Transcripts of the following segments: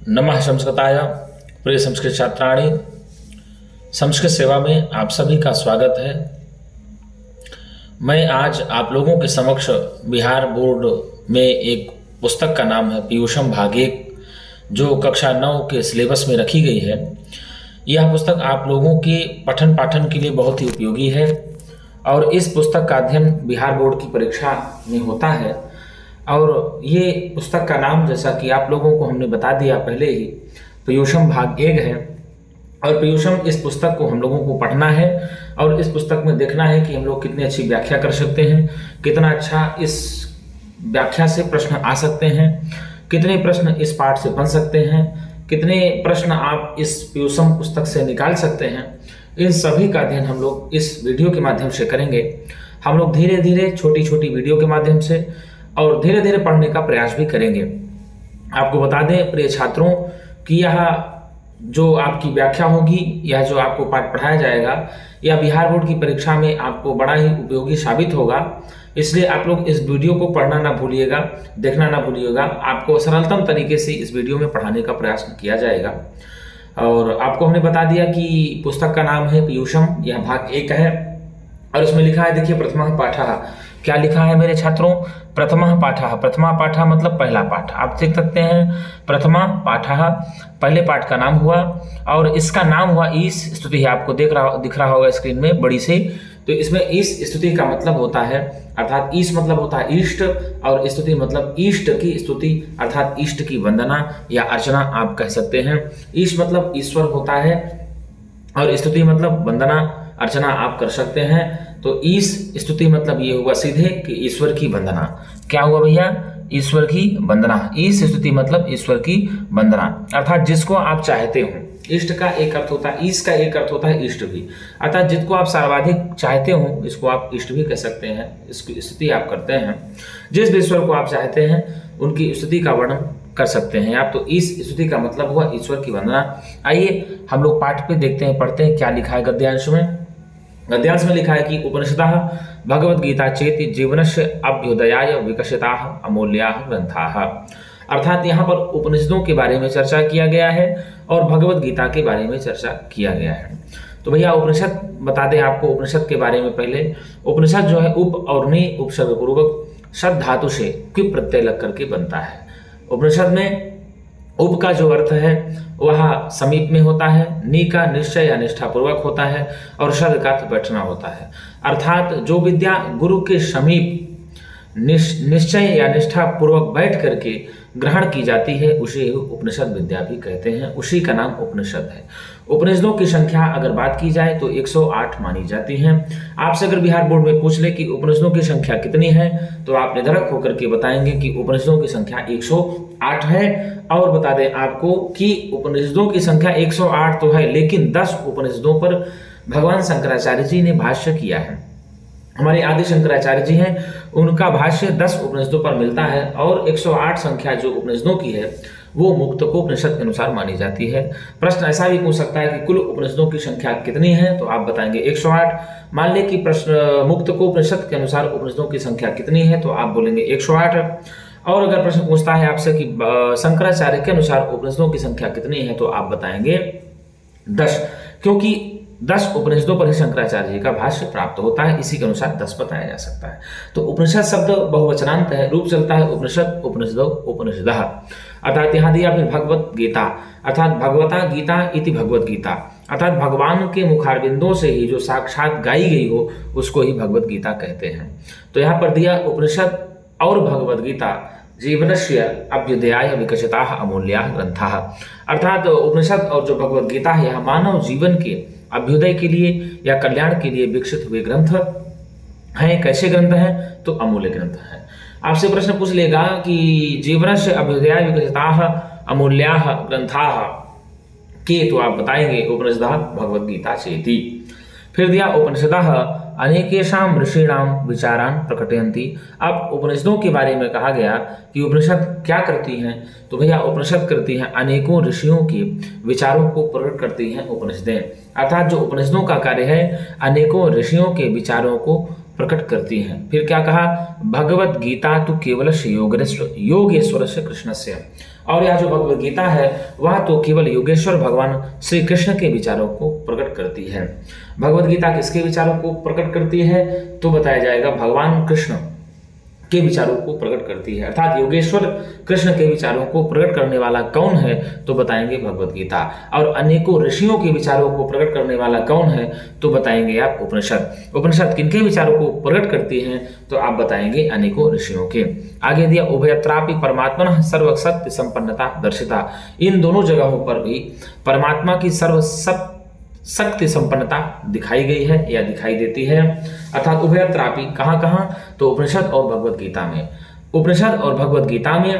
नमः संस्कृताय। प्रिय संस्कृत छात्राणी, संस्कृत सेवा में आप सभी का स्वागत है। मैं आज आप लोगों के समक्ष बिहार बोर्ड में एक पुस्तक का नाम है पीयूषम भाग 1, जो कक्षा 9 के सिलेबस में रखी गई है। यह पुस्तक आप लोगों के पठन पाठन के लिए बहुत ही उपयोगी है और इस पुस्तक का अध्ययन बिहार बोर्ड की परीक्षा में होता है। और ये पुस्तक का नाम, जैसा कि आप लोगों को हमने बता दिया पहले ही, पीयूषम भाग 1 है। और पीयूषम इस पुस्तक को हम लोगों को पढ़ना है और इस पुस्तक में देखना है कि हम लोग कितनी अच्छी व्याख्या कर सकते हैं, कितना अच्छा इस व्याख्या से प्रश्न आ सकते हैं, कितने प्रश्न इस पाठ से बन सकते हैं, कितने प्रश्न आप इस पीयूषम पुस्तक से निकाल सकते हैं। इन सभी का अध्ययन हम लोग इस वीडियो के माध्यम से करेंगे। हम लोग धीरे धीरे छोटी छोटी वीडियो के माध्यम से और धीरे धीरे पढ़ने का प्रयास भी करेंगे। आपको बता दें प्रिय छात्रों कि यह जो आपकी व्याख्या होगी, यह जो आपको पाठ पढ़ाया जाएगा, यह बिहार बोर्ड की परीक्षा में आपको बड़ा ही उपयोगी साबित होगा। इसलिए आप लोग इस वीडियो को पढ़ना ना भूलिएगा, देखना ना भूलिएगा। आपको सरलतम तरीके से इस वीडियो में पढ़ाने का प्रयास किया जाएगा। और आपको हमने बता दिया कि पुस्तक का नाम है पीयूषम, यह भाग 1 है और इसमें लिखा है, देखिए, प्रथमः पाठः। क्या लिखा है मेरे छात्रों? प्रथमः पाठः। प्रथमा पाठः मतलब पहला पाठ। आप देख सकते हैं प्रथमा पाठः, पहले पाठ का नाम हुआ और इसका नाम हुआ ईश स्तुति। आपको दिख रहा होगा स्क्रीन में बड़ी से। तो इसमें ईश स्तुति का मतलब होता है, अर्थात ईश मतलब होता है इष्ट और स्तुति मतलब इष्ट की स्तुति, अर्थात इष्ट की वंदना या अर्चना आप कह सकते हैं। ईश मतलब ईश्वर होता है और स्तुति मतलब वंदना अर्चना आप कर सकते हैं। तो ईश स्तुति मतलब ये हुआ सीधे कि ईश्वर की वंदना। क्या हुआ भैया? ईश्वर की वंदना। ईश स्तुति मतलब ईश्वर की वंदना, अर्थात जिसको आप चाहते हो। इष्ट का एक अर्थ होता है, ईश का एक अर्थ होता है इष्ट भी, अर्थात जिसको आप सर्वाधिक चाहते हो इसको आप इष्ट भी कह सकते हैं। इसकी स्तुति आप करते हैं। जिस ईश्वर को आप चाहते हैं उनकी स्तुति का वर्णन कर सकते हैं आप। तो इस स्तुति का मतलब हुआ ईश्वर की वंदना। आइए हम लोग पाठ पे देखते हैं, पढ़ते हैं क्या लिखा है गद्यांश में। गद्यांश में लिखा है कि उपनिषदः भगवद गीता चेति जीवनस्य अभ्युदयाय विकसिताः अमूल्याः ग्रंथाः। अर्थात यहाँ पर उपनिषदों के बारे में चर्चा किया गया है और भगवद गीता के बारे में चर्चा किया गया है। तो भैया उपनिषद बता दें आपको उपनिषद के बारे में। पहले उपनिषद जो है उप और नि उपसर्ग पूर्वक शब्द धातु से क्विप प्रत्यय लग करके बनता है। उपनिषद में उप का जो अर्थ है वह समीप में होता है, नि का निश्चय या निष्ठा पूर्वक होता है और शब्द का अर्थ बैठना होता है। अर्थात जो विद्या गुरु के समीप निश्चय या निष्ठा पूर्वक बैठ करके ग्रहण की जाती है उसे उपनिषद विद्या भी कहते हैं। उसी का नाम उपनिषद है। उपनिषदों की संख्या अगर बात की जाए तो 108 मानी जाती है। आपसे अगर बिहार बोर्ड में पूछ ले कि उपनिषदों की संख्या कितनी है तो आप निधड़क होकर के बताएंगे कि उपनिषदों की संख्या 108 है। और बता दें आपको कि उपनिषदों की संख्या 108 तो है, लेकिन 10 उपनिषदों पर भगवान शंकराचार्य जी ने भाष्य किया है। हमारे आदि शंकराचार्य जी हैं, उनका भाष्य 10 उपनिषदों पर मिलता है और 108 संख्या जो उपनिषदों की है वो मुक्तकोपनिषद के अनुसार मानी जाती है। प्रश्न ऐसा भी पूछ सकता है कि कुल उपनिषदों की संख्या कितनी है, तो आप बताएंगे 108। मान ले कि प्रश्न मुक्तकोपनिषद के अनुसार उपनिषदों की संख्या कितनी है, तो आप बोलेंगे 108। और अगर प्रश्न पूछता है आपसे कि शंकराचार्य के अनुसार उपनिषदों की संख्या कितनी है, तो आप बताएंगे 10, क्योंकि 10 उपनिषदों पर ही शंकराचार्य जी का भाष्य प्राप्त होता है। इसी के अनुसार 10 बताया जा सकता है। तो उपनिषद शब्द बहुवचनांत है, रूप चलता है उपनिषद, उपनिषदो, उपनिषदः। अर्थात यहाँ दिया फिर भगवत गीता, अर्थात भगवता गीता इति भगवत गीता, अर्थात भगवान के मुखारबिंदों से ही जो साक्षात गाई गई हो उसको ही भगवत गीता कहते हैं। तो यहाँ पर दिया उपनिषद और भगवत गीता जीवनस्य अभ्युदयाय विकसिताः अमूल्याः ग्रंथाः। अर्थात उपनिषद और जो भगवत गीता है यह मानव जीवन के अभ्युदय के लिए या कल्याण के लिए विकसित हुए ग्रंथ हैं। कैसे ग्रंथ हैं? तो अमूल्य ग्रंथ हैं। आपसे प्रश्न पूछ लेगा कि जीवनस्य अभ्युदयाय विकसिताः अमूल्याः ग्रंथाः के, तो आप बताएंगे उपनिषदः भगवद गीता चेति। फिर दिया उपनिषदः अनेकेषां ऋषीणां विचारान् प्रकटयन्ति। अब उपनिषदों के बारे में कहा गया कि उपनिषद क्या करती हैं, तो भैया उपनिषद करती हैं अनेकों ऋषियों के विचारों को प्रकट करती हैं उपनिषदें। अर्थात जो उपनिषदों का कार्य है अनेकों ऋषियों के विचारों को प्रकट करती हैं। फिर क्या कहा? भगवत गीता तो केवल योगेश्वर से कृष्ण से, और यह जो भगवद गीता है वह तो केवल योगेश्वर भगवान श्री कृष्ण के विचारों को प्रकट करती है। भगवद गीता किसके विचारों को प्रकट करती है? तो बताया जाएगा भगवान कृष्ण के विचारों को प्रकट करती है, अर्थात योगेश्वर कृष्ण के विचारों को प्रकट करने वाला कौन है? तो बताएंगे भगवद गीता। और अनेकों ऋषियों के विचारों को प्रकट करने वाला कौन है? तो बताएंगे आप उपनिषद। उपनिषद किनके विचारों को प्रकट करती हैं? तो आप बताएंगे अनेकों ऋषियों के। आगे दिया उभयत्रापि परमात्मनः सर्वशक्ति संपन्नता दर्शिता। इन दोनों जगहों पर भी परमात्मा की शक्ति संपन्नता दिखाई गई है या दिखाई देती है, अर्थात उभयत्रापि कहां कहां? तो उपनिषद और भगवद गीता में। उपनिषद और भगवद गीता में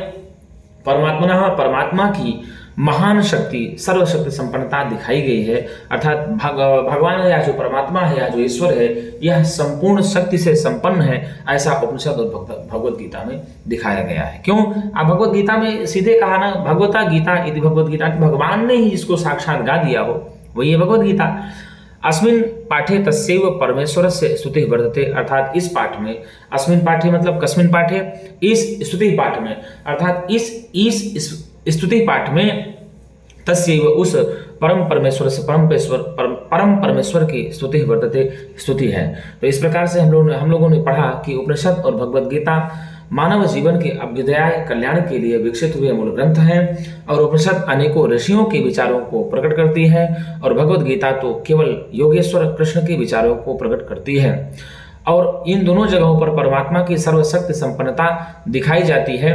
परमात्मा की महान शक्ति सर्वशक्ति संपन्नता दिखाई गई है, अर्थात भगवान या जो परमात्मा है या जो ईश्वर है यह संपूर्ण शक्ति से संपन्न है, ऐसा उपनिषद और भगवद गीता में दिखाया गया है। क्यों? आप भगवद गीता में सीधे कहा ना, भगवता गीता इति भगवद गीता, भगवान ने ही इसको साक्षात गा दिया हो, वही है भगवद गीता। अस्मिन् पाठे तस्यैव परमेश्वरस्य स्तुतिः वर्तते, अर्थात इस पाठ में, अस्मिन् पाठे मतलब कस्मिन् पाठे? इस स्तुति पाठ में, अर्थात इस स्तुति पाठ में तस्यैव उस परम परमेश्वर की स्तुति वर्तते, स्तुति है। तो इस प्रकार से हम लोगों ने पढ़ा कि उपनिषद और भगवद गीता मानव जीवन के अभ्युदय कल्याण के लिए विकसित हुए मूल ग्रंथ हैं, और उपनिषद अनेकों ऋषियों के विचारों को प्रकट करती है, और भगवद गीता तो केवल योगेश्वर कृष्ण के विचारों को प्रकट करती है। और इन दोनों जगहों पर परमात्मा की सर्वशक्ति संपन्नता दिखाई जाती है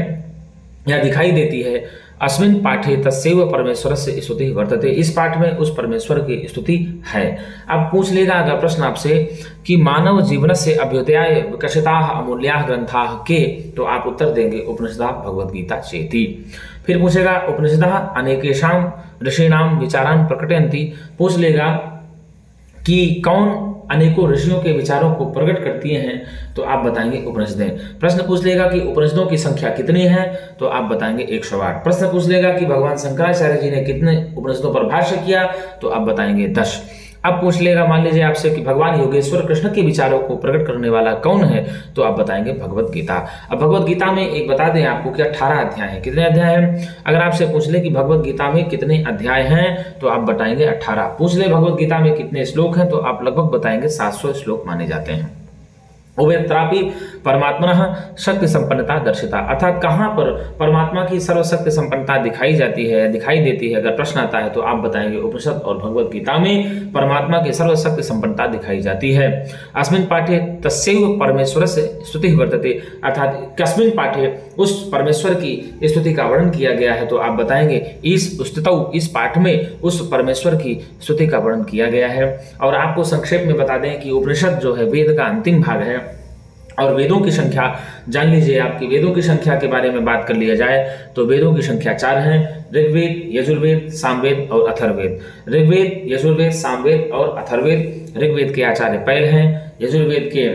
या दिखाई देती है। अस्मिन् पाठे तस्यैव परमेश्वरस्य स्तुतिः वर्तते, इस पाठ में उस परमेश्वर की स्तुति है। अब पूछ लेगा अगर प्रश्न आपसे कि मानव जीवनस्य अभ्युदयाय विकसिताः अमूल्याः ग्रन्थाः के, तो आप उत्तर देंगे उपनिषदः भगवद गीता चेति। फिर पूछेगा उपनिषदः अनेकेषां ऋषीणां विचारान् प्रकटयन्ति, पूछ लेगा कि कौन अनेकों ऋषियों के विचारों को प्रकट करती हैं, तो आप बताएंगे उपनिषदें। प्रश्न पूछ लेगा कि उपनिषदों की संख्या कितनी है, तो आप बताएंगे 108। प्रश्न पूछ लेगा कि भगवान शंकराचार्य जी ने कितने उपनिषदों पर भाष्य किया, तो आप बताएंगे 10। अब पूछ लेगा मान लीजिए आपसे कि भगवान योगेश्वर कृष्ण के विचारों को प्रकट करने वाला कौन है, तो आप बताएंगे भगवद गीता। अब भगवद गीता में एक बता दें आपको कि 18 अध्याय हैं। कितने अध्याय हैं? अगर आपसे पूछ ले कि भगवद गीता में कितने अध्याय हैं, तो आप बताएंगे 18। पूछ ले भगवद गीता में कितने श्लोक हैं, तो आप लगभग बताएंगे 700 श्लोक माने जाते हैं। उभयत्रापि परमात्मनः शक्ति संपन्नता दर्शिता, अर्थात कहाँ पर परमात्मा की सर्वशक्ति संपन्नता दिखाई जाती है, दिखाई देती है, अगर प्रश्न आता है तो आप बताएंगे उपनिषद और भगवद गीता में परमात्मा की सर्वशक्ति संपन्नता दिखाई जाती है। अस्मिन् पाठे तस्यैव परमेश्वरस्य स्तुतिः वर्तते, अर्थात कस्मिन् पाठे उस परमेश्वर की स्तुति का वर्णन किया गया है, तो आप बताएंगे इस पाठ में उस परमेश्वर की स्तुति का वर्णन किया गया है। और आपको संक्षेप में बता दें कि उपनिषद जो है वेद का अंतिम भाग है, और वेदों की संख्या जान लीजिए। आपकी वेदों की संख्या के बारे में बात कर लिया जाए तो वेदों की संख्या 4 हैं, ऋग्वेद, यजुर्वेद, सामवेद और अथर्ववेद। ऋग्वेद, यजुर्वेद, सामवेद और अथर्ववेद। ऋग्वेद के आचार्य पैल हैं, यजुर्वेद के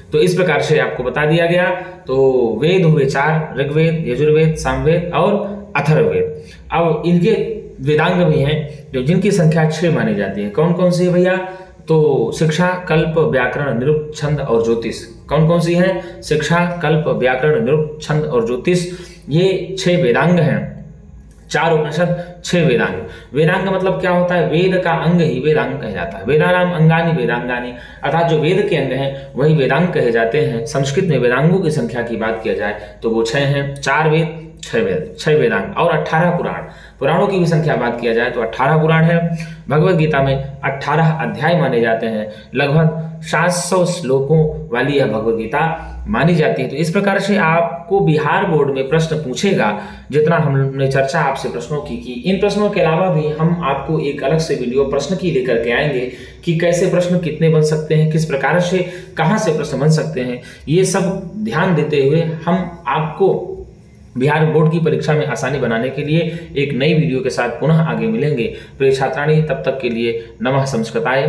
तो इस प्रकार से आपको बता दिया गया। तो वेद हुए 4, ऋग्वेद, यजुर्वेद, सामवेद और अथर्ववेद। अब इनके वेदांग भी हैं जो जिनकी संख्या 6 मानी जाती है। कौन कौन सी है भैया? तो शिक्षा, कल्प, व्याकरण, निरुक्त, छंद और ज्योतिष। कौन कौन सी है? शिक्षा, कल्प, व्याकरण, निरुक्त, छंद और ज्योतिष। ये 6 वेदांग हैं। 4 उपनिषद, 6 वेदांग। वेदांग मतलब क्या होता है? वेद का अंग ही वेदांग कहा जाता है। वेदानाम अंगानि वेदांगानि, अर्थात जो वेद के अंग हैं वही वेदांग कहे जाते हैं। संस्कृत में वेदांगों की संख्या की बात किया जाए तो वो 6 हैं। 4 वेद, 6 वेदांग और 18 पुराण। पुराणों की भी संख्या बात किया जाए तो 18 पुराण है। भगवद गीता में 18 अध्याय माने जाते हैं। लगभग 700 श्लोकों वाली यह भगवद गीता मानी जाती है। तो इस प्रकार से आपको बिहार बोर्ड में प्रश्न पूछेगा। जितना हमने चर्चा आपसे प्रश्नों की इन प्रश्नों के अलावा भी हम आपको एक अलग से वीडियो प्रश्न की लेकर के आएंगे कि कैसे प्रश्न कितने बन सकते हैं, किस प्रकार से कहाँ से प्रश्न बन सकते हैं। ये सब ध्यान देते हुए हम आपको बिहार बोर्ड की परीक्षा में आसानी बनाने के लिए एक नई वीडियो के साथ पुनः आगे मिलेंगे। प्रिय छात्राणी, तब तक के लिए नमः संस्कृताय।